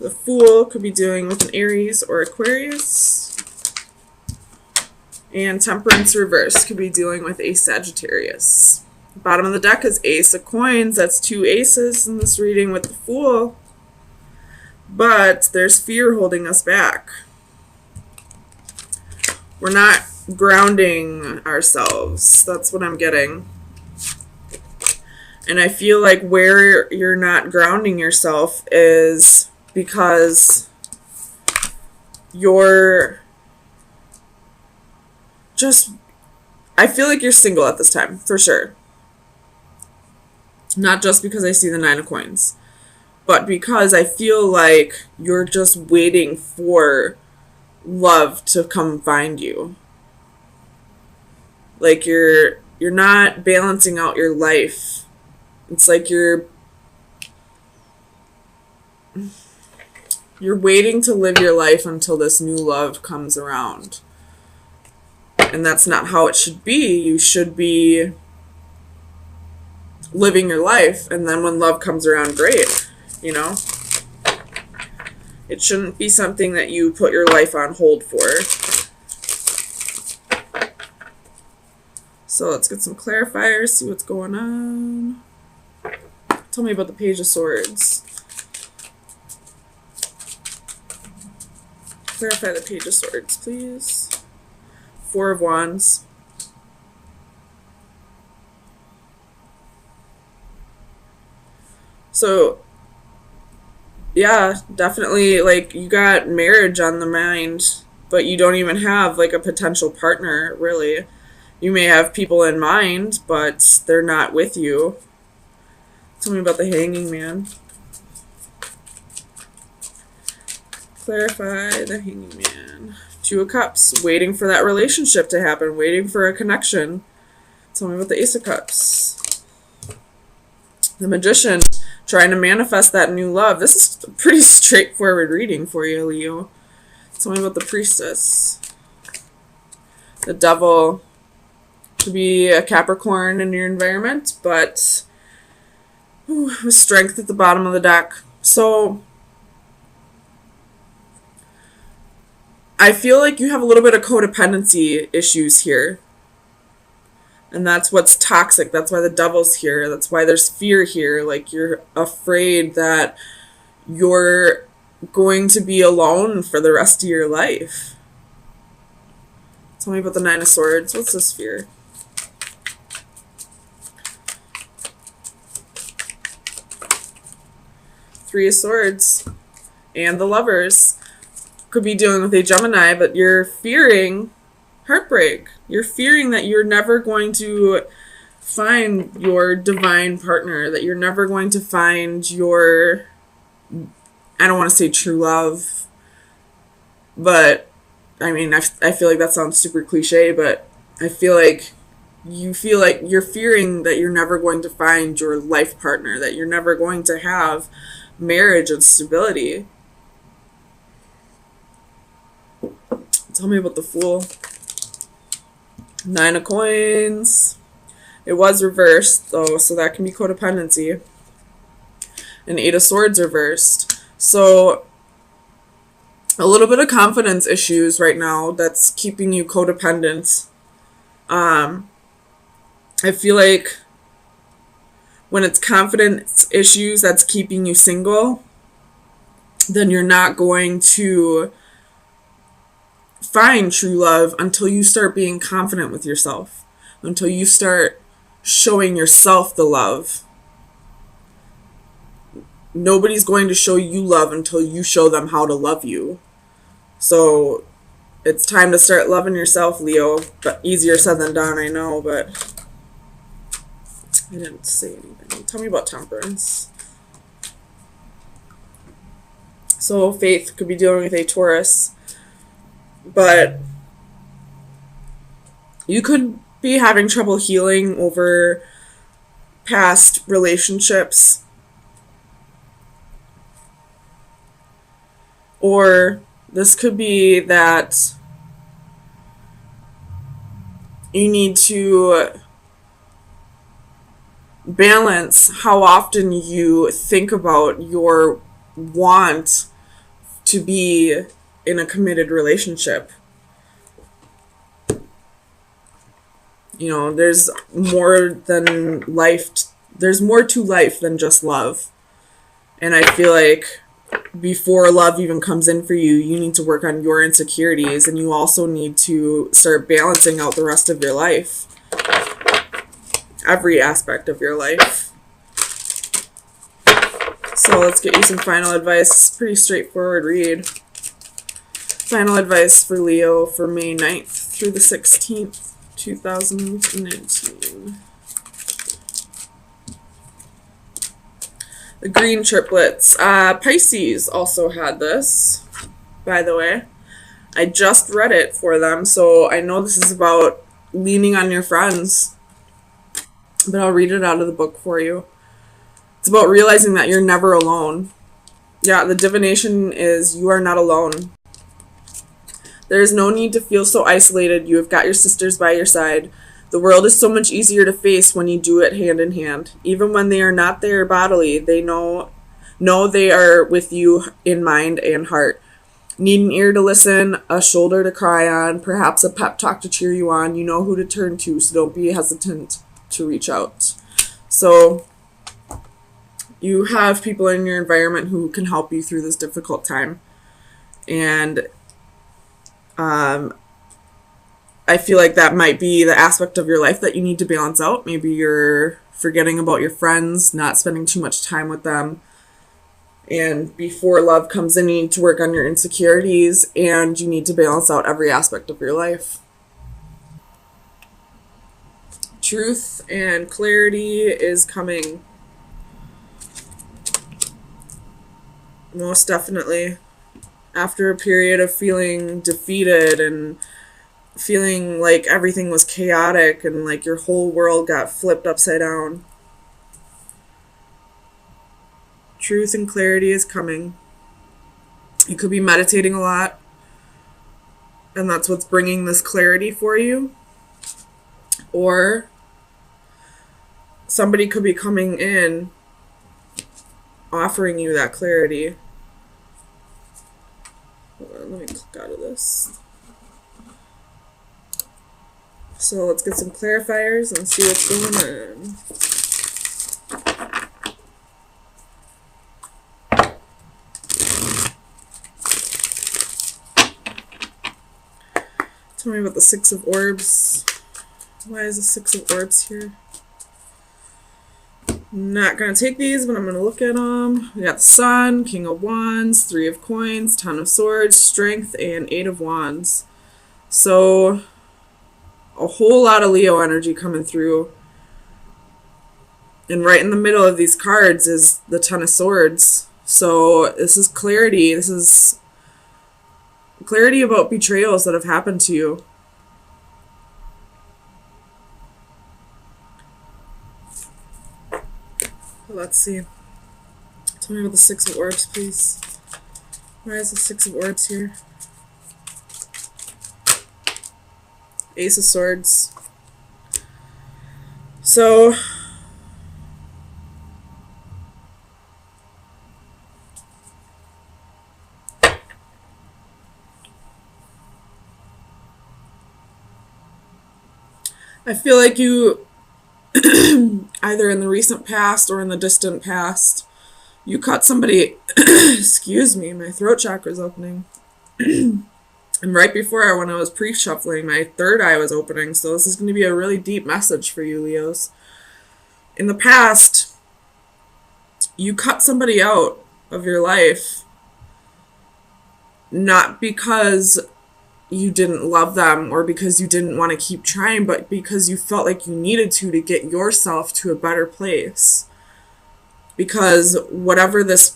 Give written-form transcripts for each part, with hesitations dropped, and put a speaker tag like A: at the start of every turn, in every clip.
A: The Fool could be dealing with an Aries or Aquarius. And Temperance reverse could be dealing with a Sagittarius. Bottom of the deck is Ace of Coins. That's 2 aces in this reading with the Fool. But there's fear holding us back. We're not grounding ourselves. That's what I'm getting. And I feel like where you're not grounding yourself is because you're just, I feel like you're single at this time, for sure. Not just because I see the 9 of Coins, but because I feel like you're just waiting for love to come find you. Like you're not balancing out your life. It's like you're waiting to live your life until this new love comes around. And that's not how it should be. You should be living your life, and then when love comes around, great, you know? It shouldn't be something that you put your life on hold for. So let's get some clarifiers, see what's going on. Tell me about the Page of Swords. Clarify the Page of Swords, please. 4 of Wands. So, yeah, definitely, like, you got marriage on the mind, but you don't even have, like, a potential partner, really. You may have people in mind, but they're not with you. Tell me about the Hanging Man. Clarify the Hanging Man. 2 of Cups, waiting for that relationship to happen, waiting for a connection. Tell me about the Ace of Cups. The Magician, trying to manifest that new love. This is a pretty straightforward reading for you, Leo. Tell me about the Priestess. The Devil, could be a Capricorn in your environment, but with Strength at the bottom of the deck. So I feel like you have a little bit of codependency issues here. And that's what's toxic. That's why the Devil's here. That's why there's fear here. Like, you're afraid that you're going to be alone for the rest of your life. Tell me about the 9 of Swords. What's this fear? Three of Swords. And the Lovers. Could be dealing with a Gemini, but you're fearing heartbreak. You're fearing that you're never going to find your divine partner, that you're never going to find your, I don't want to say true love, but I mean, I feel like that sounds super cliche, but I feel like you feel like you're fearing that you're never going to find your life partner, that you're never going to have marriage and stability. Tell me about the Fool. 9 of Coins. It was reversed, though, so that can be codependency. And 8 of Swords reversed. So, a little bit of confidence issues right now that's keeping you codependent. I feel like when it's confidence issues that's keeping you single, then you're not going to find true love until you start being confident with yourself, until you start showing yourself the love. Nobody's going to show you love until you show them how to love you. So it's time to start loving yourself, Leo. But easier said than done, I know, but I didn't say anything. Tell me about Temperance. So Faith could be dealing with a Taurus, but you could be having trouble healing over past relationships. Or this could be that you need to balance how often you think about your want to be in a committed relationship. You know, there's more than life. There's more to life than just love. And I feel like before love even comes in for you, you need to work on your insecurities, and you also need to start balancing out the rest of your life. Every aspect of your life. So let's get you some final advice. Pretty straightforward read. Final advice for Leo for May 9th through the 16th, 2019. The green triplets. Pisces also had this, by the way. I just read it for them, so I know this is about leaning on your friends. But I'll read it out of the book for you. It's about realizing that you're never alone. Yeah, the divination is you are not alone. There is no need to feel so isolated. You have got your sisters by your side. The world is so much easier to face when you do it hand in hand. Even when they are not there bodily, they know they are with you in mind and heart. Need an ear to listen, a shoulder to cry on, perhaps a pep talk to cheer you on. You know who to turn to, so don't be hesitant to reach out. So you have people in your environment who can help you through this difficult time. And I feel like that might be the aspect of your life that you need to balance out. Maybe you're forgetting about your friends, not spending too much time with them. And before love comes in, you need to work on your insecurities, and you need to balance out every aspect of your life. Truth and clarity is coming. Most definitely. After a period of feeling defeated and feeling like everything was chaotic and like your whole world got flipped upside down. Truth and clarity is coming. You could be meditating a lot, and that's what's bringing this clarity for you. Or somebody could be coming in offering you that clarity. Hold on, let me click out of this. So let's get some clarifiers and see what's going on. Tell me about the Six of Orbs. Why is the Six of Orbs here? I'm not going to take these, but I'm going to look at them. We got the Sun, King of Wands, Three of Coins, Ten of Swords, Strength, and Eight of Wands. So a whole lot of Leo energy coming through. And right in the middle of these cards is the Ten of Swords. So this is clarity. This is clarity about betrayals that have happened to you. Let's see. Tell me about the Six of Orbs, please. Why is the Six of Orbs here? Ace of Swords. So I feel like you either in the recent past or in the distant past, you cut somebody, excuse me, my throat chakra's opening. And right before, when I was pre-shuffling, my third eye was opening, so this is going to be a really deep message for you, Leos. In the past, you cut somebody out of your life, not because you didn't love them or because you didn't want to keep trying, but because you felt like you needed to get yourself to a better place. Because whoever this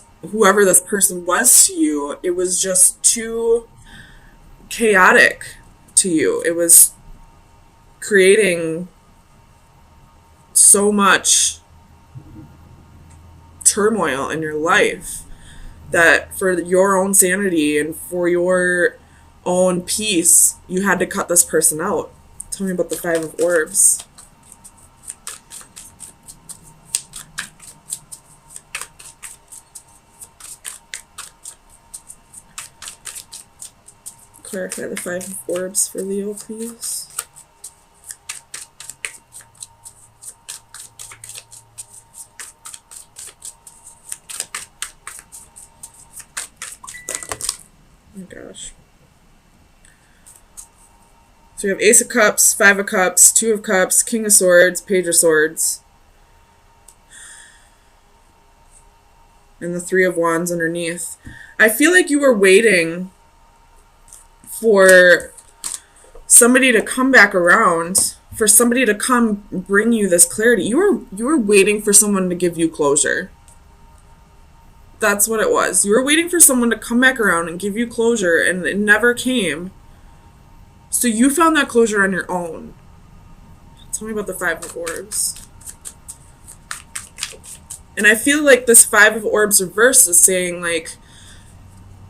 A: person was to you, it was just too chaotic to you. It was creating so much turmoil in your life that for your own sanity and for your own peace, you had to cut this person out. Tell me about the Five of Orbs. Clarify the Five of Orbs for Leo, please. Oh my gosh. So we have Ace of Cups, Five of Cups, Two of Cups, King of Swords, Page of Swords. And the Three of Wands underneath. I feel like you were waiting for somebody to come back around, for somebody to come bring you this clarity. You were waiting for someone to give you closure. That's what it was. You were waiting for someone to come back around and give you closure, and it never came. So you found that closure on your own. Tell me about the Five of Orbs. And I feel like this Five of Orbs reverse is saying, like,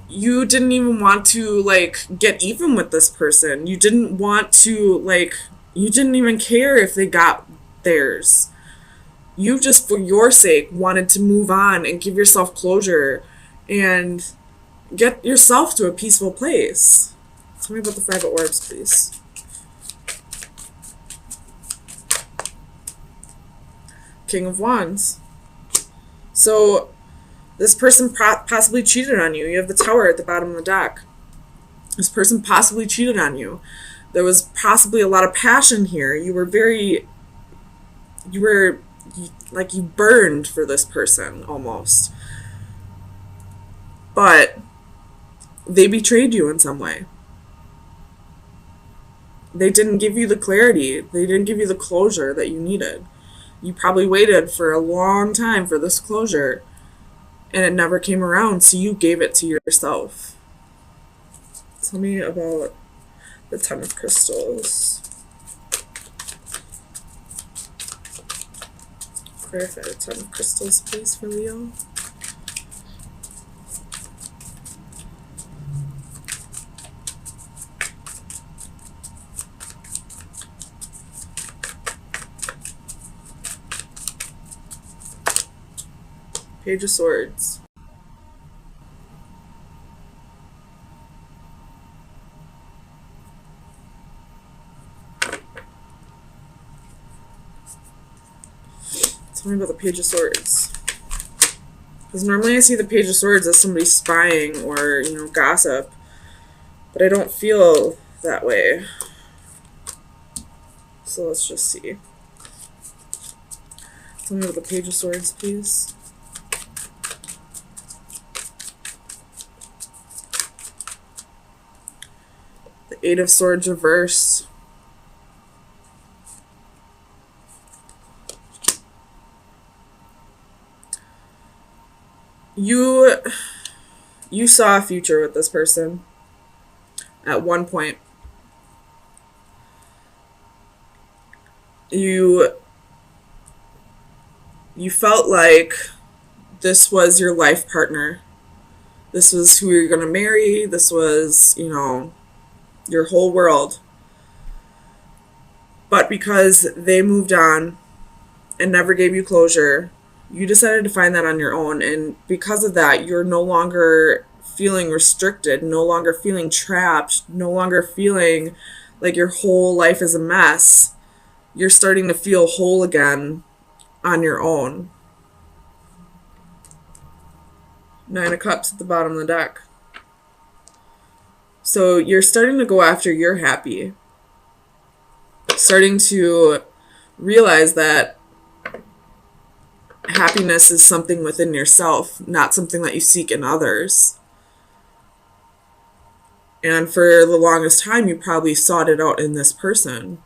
A: you didn't even want to, like, get even with this person. You didn't want to, like, you didn't even care if they got theirs. You just, for your sake, wanted to move on and give yourself closure and get yourself to a peaceful place. Tell me about the Five of Orbs, please. King of Wands. So this person possibly cheated on you. You have the Tower at the bottom of the deck. This person possibly cheated on you. There was possibly a lot of passion here. You burned for this person almost. But they betrayed you in some way. They didn't give you the clarity. They didn't give you the closure that you needed. You probably waited for a long time for this closure, and it never came around, so you gave it to yourself. Tell me about the Ten of Crystals. Clarify the Ten of Crystals, please, for Leo. Page of Swords. Tell me about the Page of Swords. Because normally I see the Page of Swords as somebody spying or, gossip. But I don't feel that way. So let's just see. Tell me about the Page of Swords, please. The Eight of Swords reverse. You saw a future with this person at one point. You felt like this was your life partner. This was who you're going to marry. This was, your whole world. But because they moved on and never gave you closure, you decided to find that on your own. And because of that, you're no longer feeling restricted, no longer feeling trapped, no longer feeling like your whole life is a mess. You're starting to feel whole again on your own. Nine of Cups at the bottom of the deck. So you're starting to go after your happy. Starting to realize that happiness is something within yourself, not something that you seek in others. And for the longest time, you probably sought it out in this person.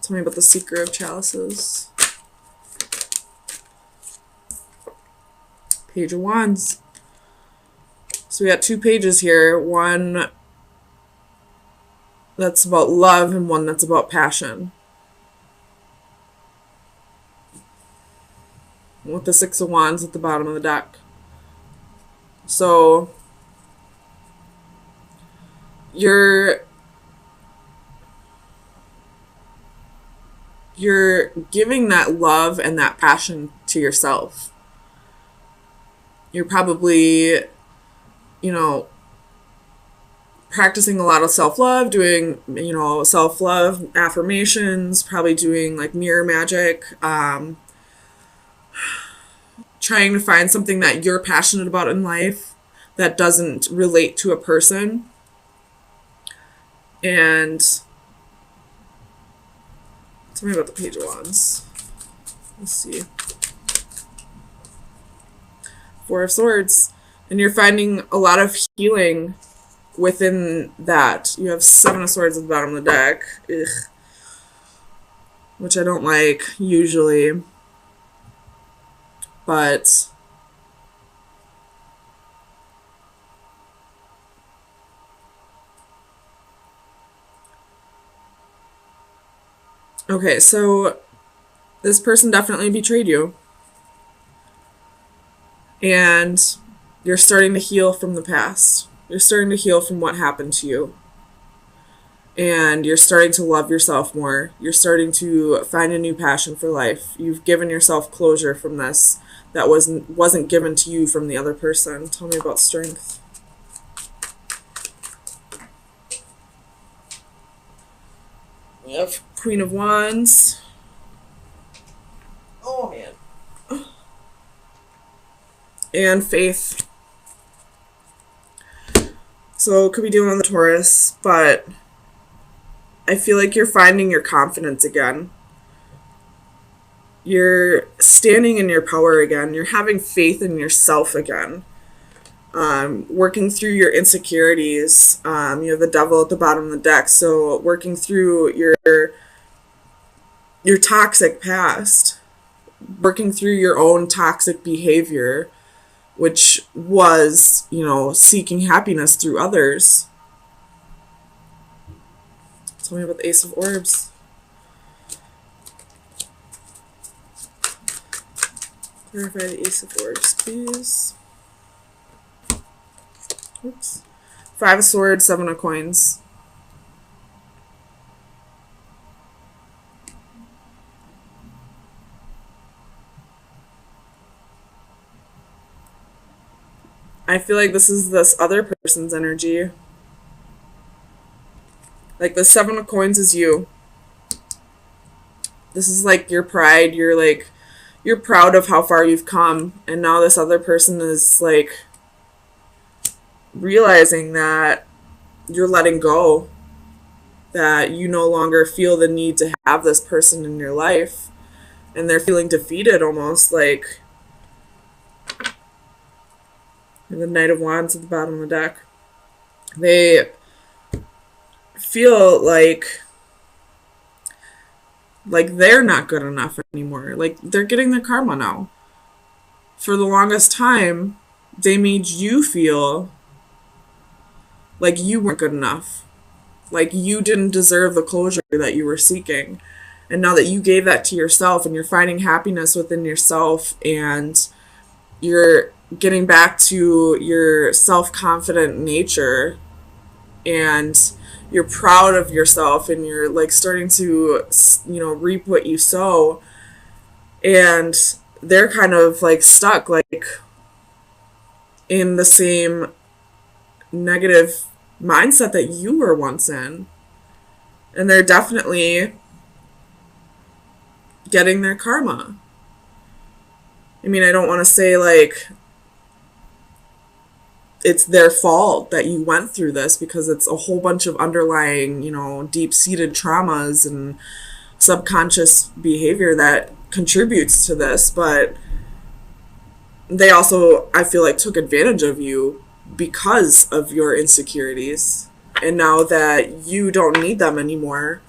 A: Tell me about the Seeker of Chalices. Page of Wands. So we got two pages here. One that's about love and one that's about passion. With the Six of Wands at the bottom of the deck. So you're giving that love and that passion to yourself. You're probably you know, practicing a lot of self-love, doing, you know, self-love affirmations, probably doing like mirror magic, trying to find something that you're passionate about in life that doesn't relate to a person. And tell me about the Page of Wands. Let's see. Four of Swords. And you're finding a lot of healing within that. You have Seven of Swords at the bottom of the deck. Ugh. Which I don't like usually. But okay, so this person definitely betrayed you. And you're starting to heal from the past. You're starting to heal from what happened to you. And you're starting to love yourself more. You're starting to find a new passion for life. You've given yourself closure from this that wasn't given to you from the other person. Tell me about strength. We have Queen of Wands. Oh, man. And faith. So it could be dealing with the Taurus, but I feel like you're finding your confidence again. You're standing in your power again. You're having faith in yourself again. Working through your insecurities. You have the Devil at the bottom of the deck, so working through your toxic past. Working through your own toxic behavior, which was, you know, seeking happiness through others. Tell me about the Ace of Orbs. Clarify the Ace of Orbs, please. Oops. Five of Swords, Seven of Coins. I feel like this is this other person's energy. Like the Seven of Coins is you. This is like your pride. You're proud of how far you've come. And now this other person is like realizing that you're letting go. That you no longer feel the need to have this person in your life. And they're feeling defeated almost, like the Knight of Wands at the bottom of the deck. They feel like they're not good enough anymore. Like they're getting their karma now. For the longest time, they made you feel like you weren't good enough. Like you didn't deserve the closure that you were seeking. And now that you gave that to yourself and you're finding happiness within yourself and you're getting back to your self-confident nature and you're proud of yourself and you're like starting to, you know, reap what you sow, and they're kind of like stuck like in the same negative mindset that you were once in, and they're definitely getting their karma. I mean, I don't want to say like it's their fault that you went through this, because it's a whole bunch of underlying, you know, deep-seated traumas and subconscious behavior that contributes to this. But they also, I feel like, took advantage of you because of your insecurities. And now that you don't need them anymore,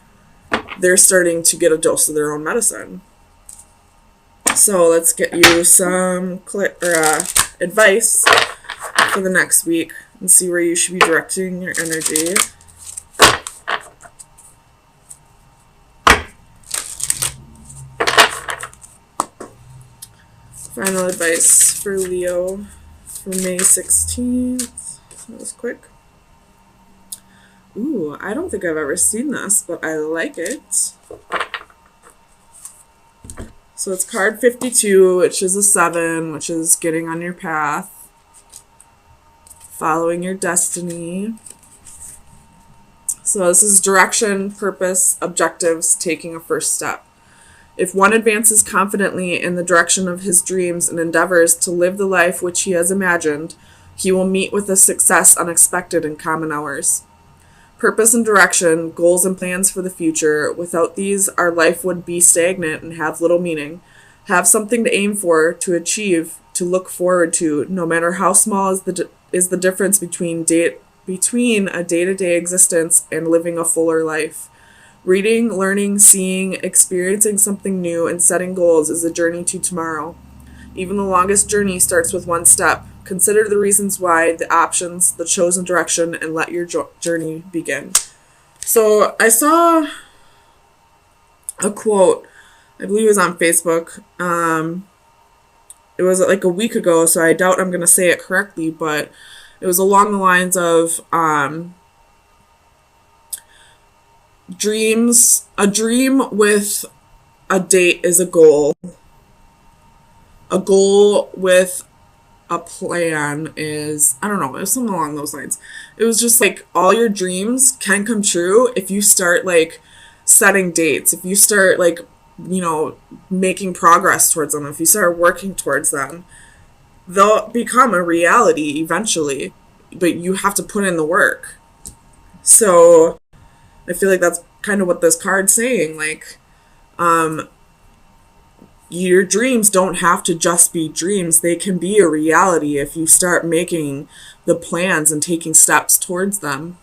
A: they're starting to get a dose of their own medicine. So let's get you some advice for the next week and see where you should be directing your energy. Final advice for Leo for May 16th. That was quick. Ooh, I don't think I've ever seen this, but I like it. So it's card 52, which is a 7, which is getting on your path. following your destiny. So this is direction, purpose, objectives, taking a first step. If one advances confidently in the direction of his dreams and endeavors to live the life which he has imagined, he will meet with a success unexpected in common hours. Purpose and direction, goals and plans for the future. Without these, our life would be stagnant and have little meaning. Have something to aim for, to achieve, to look forward to, no matter how small is the difference between a day-to-day existence and living a fuller life. Reading, learning, seeing, experiencing something new, and setting goals is a journey to tomorrow. Even the longest journey starts with one step. Consider the reasons why, the options, the chosen direction, and let your journey begin. So I saw a quote, I believe it was on Facebook. It was like a week ago, so I doubt I'm going to say it correctly, but it was along the lines of a dream with a date is a goal. A goal with a plan is, I don't know, it was something along those lines. It was just like all your dreams can come true if you start like setting dates, if you start like, making progress towards them, if you start working towards them, they'll become a reality eventually, but you have to put in the work. So I feel like that's kind of what this card's saying. Like, your dreams don't have to just be dreams. They can be a reality if you start making the plans and taking steps towards them.